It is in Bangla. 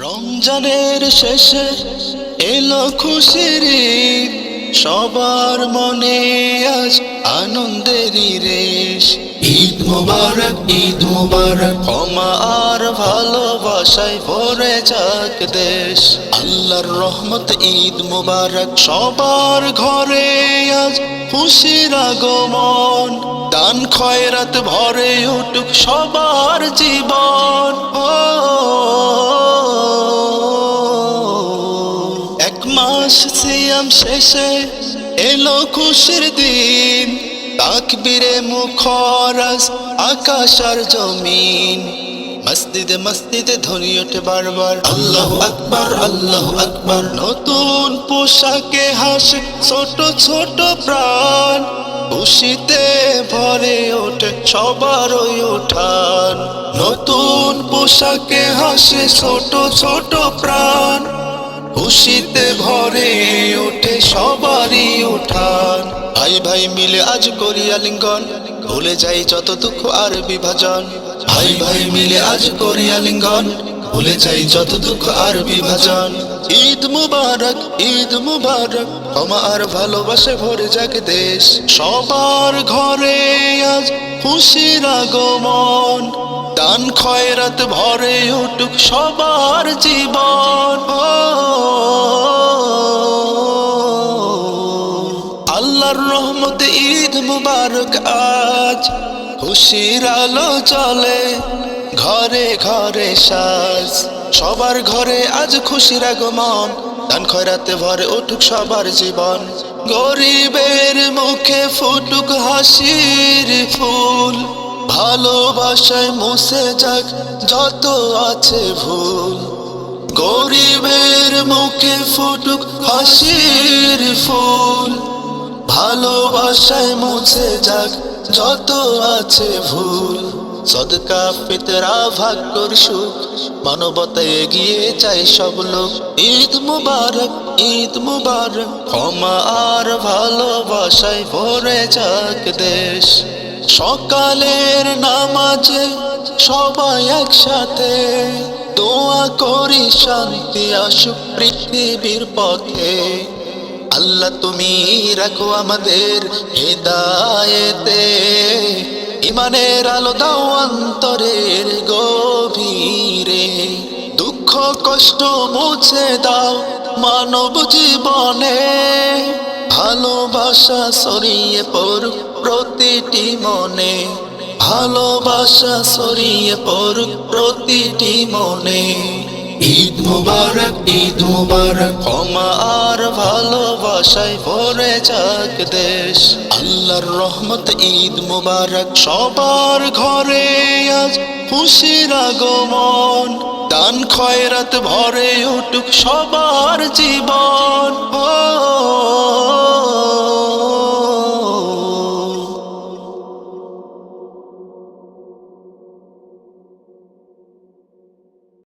রমজানের শেষে এলো খুশির ঈদ, সবার মনে আজ আনন্দেরই রেশ। ঈদ মুবারক, ঈদ মুবারক, ক্ষমা আর ভালোবাসায় ভরে যাক দেশ। আল্লাহর রহমত ঈদ মুবারক, সবার ঘরে আজ খুশির আগমন। দান খয়রাত ভরে উঠুক সবার জীবন। এক মাস সিয়াম শেষে এলো খুশির দিন, তাকবীরে মুখর আজ আকাশ আর জমিন। মসজিদে মসজিদে ধ্বনি ওঠে বারবার আল্লাহু আকবার, আল্লাহু আকবার। নতুন পোশাকে হাসে ছোট ছোট প্রাণ, খুশিতে ভরে ওঠে সবার ওই উঠান। নতুন পোশাকে হাসে ছোট ছোট প্রাণ, খুশিতে ভরে ওঠে সবারই উঠান। ভাই ভাই মিলে আজ করি আলিঙ্গন, ভুলে যাই যত দুঃখ আর বিভাজন। ভাই ভাই মিলে আজ করি আলিঙ্গন, ভুলে যাই যত দুঃখ আর বিভাজন। ঈদ মুবারক, ঈদ মুবারক, ক্ষমা আর ভালোবাসে ভরে যাক দেশ। সবার ঘরে আজ খুশির আগমন, দান খয়রাত ভরে উঠুক সবার জীবন। আল্লাহর রহমতে ঈদ মুবারক আজ, খুশির আলো জ্বলে ঘরে ঘরে সাজ। সবার ঘরে আজ খুশির আগমন, দান খয়রাতে ভরে উঠুক সবার জীবন। গরিবের মুখে ফুটুক হাসির ফুল, ভালোবাসায় মুছে যাক যত আছে ভুল। গরিবের মুখে ফুটুক হাসির ফুল, ভালোবাসায় মুছে যাক যত আছে ভুল। সদকা ফিতরা ভাগ কর সুখ, মানবতায় এগিয়ে চাই সব লোক। ঈদ মুবারক, ঈদ মুবারক, ক্ষমা আর ভালোবাসায় ভরে যাক দেশ। সকালের নামাজে সবাই একসাথে দোয়া করি শান্তি আসুক পৃথিবীর পথে। আল্লাহ তুমি রাখো আমাদের হেদায়েতে, ইমানের আলো দাও অন্তরের গভীরে। দুঃখ কষ্ট মুছে দাও মানব জীবনে, ভালোবাসা ছড়িয়ে পড়ুক প্রতিটি মনে। ভালোবাসা ছড়িয়ে পড়ুক প্রতিটি মনে। ঈদ মুবারক, ঈদ মুবারক, ক্ষমা আর ভালোবাসায় ভরে যাক দেশ। আল্লাহর রহমত ঈদ মুবারক, সবার ঘরে আজ খুশির আগমন। দান খয়রাত ভরে উঠুক সবার জীবন।